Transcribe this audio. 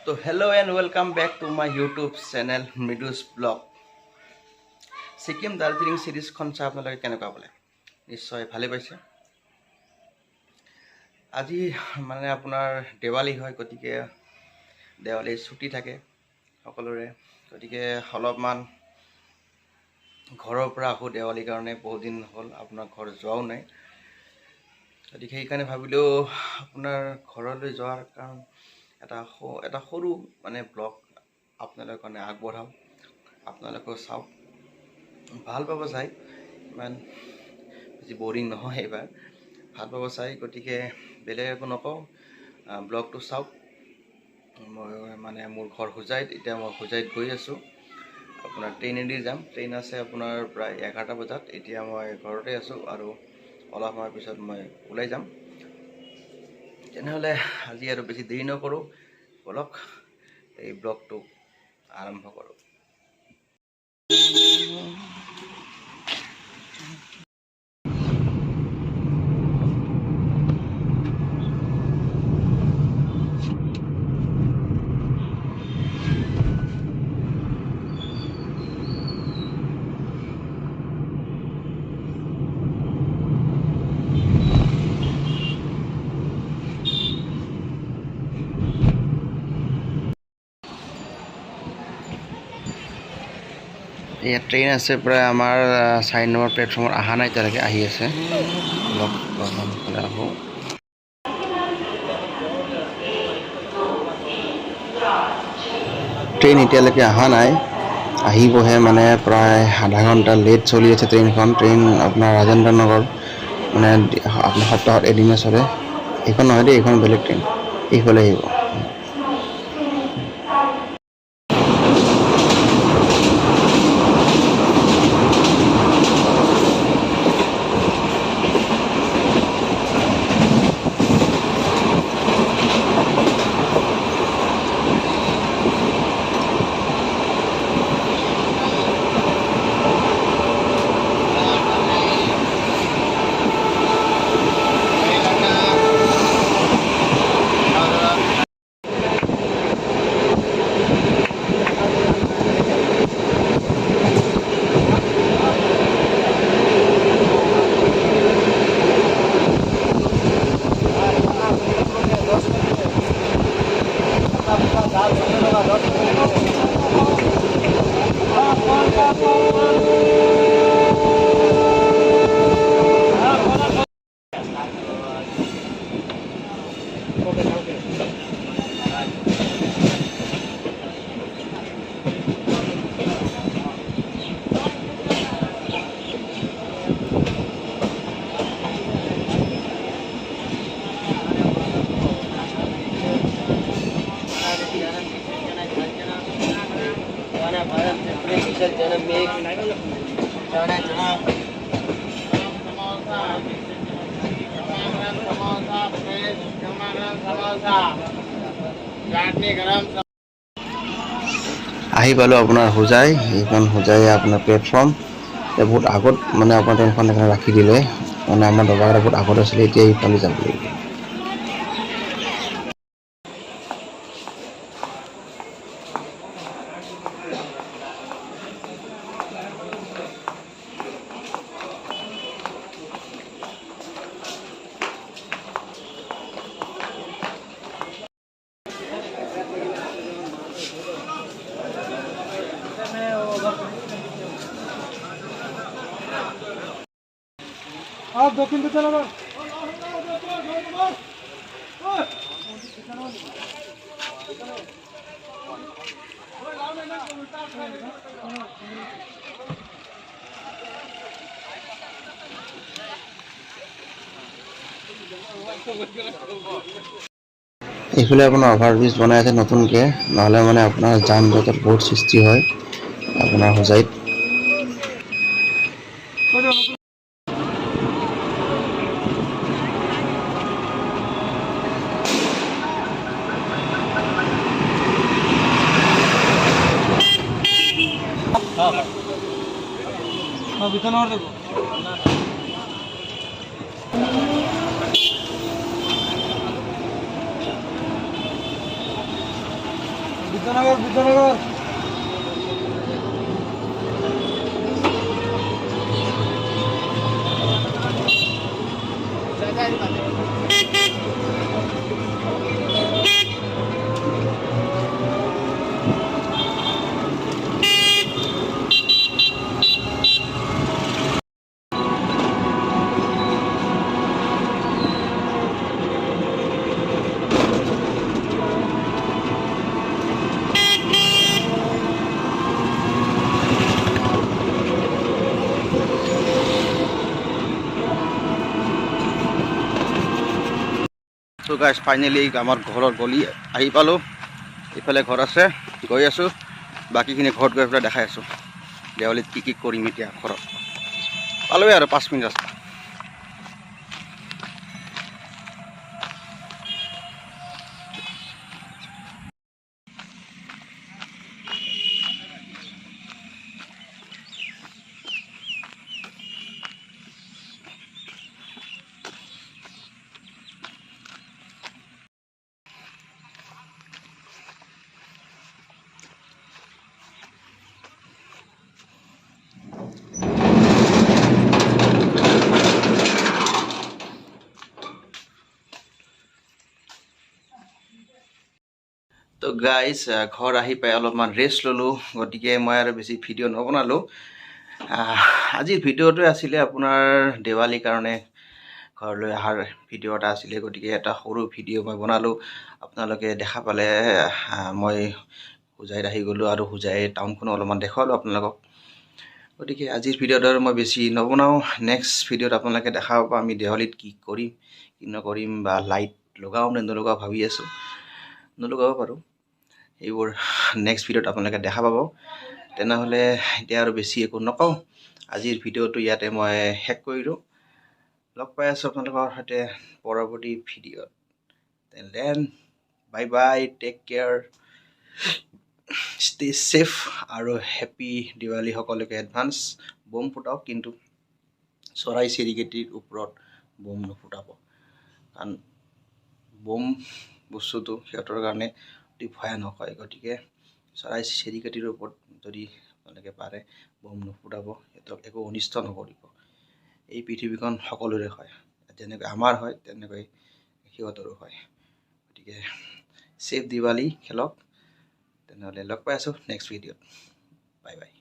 So hello and welcome back to my YouTube channel Mridu'S blog. Sikkim Darjeeling series খন চাই আপোনালোকে কেনেকুৱা পালে? নিশ্চয় ভালে পাইছে। আজি মানে আপোনাৰ দেৱালী হয়, গতিকে দেৱালী ছুটি থাকে সকলোৰে, গতিকে অলপমান ঘৰৰ পৰা আকৌ দেৱালীৰ কাৰণে বহুত দিন হ'ল আপোনাৰ ঘৰ যোৱাও নাই, গতিকে সেইকাৰণে ভাবিলোঁ আপোনাৰ ঘৰলৈ যোৱাৰ কাৰণ এটা সৰু মানে ব্লগ আপোনালোকৰ কাৰণে আগবঢ়াওঁ, আপোনালোকেও চাওক, ভাল পাব চাই, ইমান বেছি বৰিং নহয়, এইবাৰ ভাল পাব চাই, গতিকে বেলেগ একো নকওঁ, ব্লগটো চাওক। মই মানে মোৰ ঘৰ হোজাইত, এতিয়া মই হোজাইত গৈ আছোঁ, আপোনাৰ ট্ৰেইনেদি যাম, ট্ৰেইন আছে আপোনাৰ প্ৰায় 11টা বজাত। এতিয়া মই ঘৰতে আছোঁ আৰু অলপ সময় পিছত মই ওলাই যাম। তেনেহ'লে আজি আৰু বেছি দেৰি নকৰোঁ, বলক এই ব্লগটো আৰম্ভ কৰোঁ। ইয়াত ট্ৰেইন আছে প্ৰায় আমাৰ 4 নম্বৰ প্লেটফৰ্মত অহা নাই এতিয়ালৈকে, আহি আছে, অলপ সোনকালে আহোঁ। ট্ৰেইন এতিয়ালৈকে অহা নাই, আহিবহে, মানে প্ৰায় আধা ঘণ্টা লেট চলি আছে ট্ৰেইনখন। ট্ৰেইন আপোনাৰ ৰাজেন্দ্ৰ নগৰ, মানে আপোনাৰ সপ্তাহত এদিনে চলে। এইখন নহয় দেই, এইখন বেলেগ ট্ৰেইন, এইফালে আহিব। আহি পালোঁ আপোনাৰ হোজাই, এইখন হোজাই আপোনাৰ প্লেটফৰ্ম। বহুত আগত মানে আপোনাৰ ট্ৰেইনখন এখানে ৰাখি দিলে, মানে আমাৰ দবাঘাট বহুত আগত আছিলে, এতিয়া এইফালে যাব লাগিব। आप दक्षिण पे चलो। এইফালে আপোনাৰ অভাৰব্ৰিজ বনাই আছে নতুনকৈ, নহ'লে মানে আপোনাৰ যান জঁটৰ বহুত সৃষ্টি হয় আপোনাৰ হোজাইত। বিছানাৰ দেখো বিদ্যানগৰ বিদ্যানগৰ তো গাইজ ফাইনেলি আমাৰ ঘৰৰ গলি আহি পালোঁ। এইফালে ঘৰ আছে, গৈ আছোঁ। বাকীখিনি ঘৰত গৈ পেলাই দেখাই আছোঁ দেৱালীত কি কৰিম এতিয়া ঘৰত। পালোৱে আৰু 5 মিনিট ৰাস্তা। তো গাইজ ঘৰ আহি পাই অলপমান ৰেষ্ট ল'লোঁ, গতিকে মই আৰু বেছি ভিডিঅ' নবনালোঁ। আজিৰ ভিডিঅ'টোৱে আছিলে আপোনাৰ দেৱালীৰ কাৰণে ঘৰলৈ অহাৰ ভিডিঅ' এটা আছিলে, গতিকে এটা সৰু ভিডিঅ' মই বনালোঁ। আপোনালোকে দেখা পালে মই হোজাইত আহি গ'লোঁ আৰু হোজাই টাউনখনো অলপমান দেখুৱালোঁ আপোনালোকক। গতিকে আজিৰ ভিডিঅ'টো আৰু মই বেছি নবনাওঁ। নেক্সট ভিডিঅ'ত আপোনালোকে দেখা পাব আমি দেৱালীত কি কৰিম কি নকৰিম, বা লাইট লগাওঁ নে নলগাওঁ ভাবি আছোঁ। নলগাব পাৰোঁ, এইবোৰ নেক্সট ভিডিঅ'ত আপোনালোকে দেখা পাব। তেনেহ'লে এতিয়া আৰু বেছি একো নকওঁ, আজিৰ ভিডিঅ'টো ইয়াতে মই শেষ কৰিলোঁ। লগ পাই আছোঁ আপোনালোকৰ সৈতে পৰৱৰ্তী ভিডিঅ'ত। Then bye bye, take care, stay safe আৰু হেপী দিৱালী সকলোকে এডভান্স। বম ফুটাওক, কিন্তু চৰাই চিৰিকটিৰ ওপৰত বম নুফুটাব, কাৰণ বম বস্তুটো সিহঁতৰ কাৰণে অতি ভয়ানক হয়। গতিকে চৰাই চিৰিকটিৰ ওপৰত যদি আপোনালোকে পাৰে বম নুফুটাব, সিহঁতক একো অনিষ্ট নকৰিব। এই পৃথিৱীখন সকলোৰে হয়, যেনেকৈ আমাৰ হয় তেনেকৈ সিহঁতৰো হয়। গতিকে ছেফ দিৱালী খেলক। তেনেহ'লে লগ পাই আছোঁ নেক্সট ভিডিঅ'ত। Bye bye.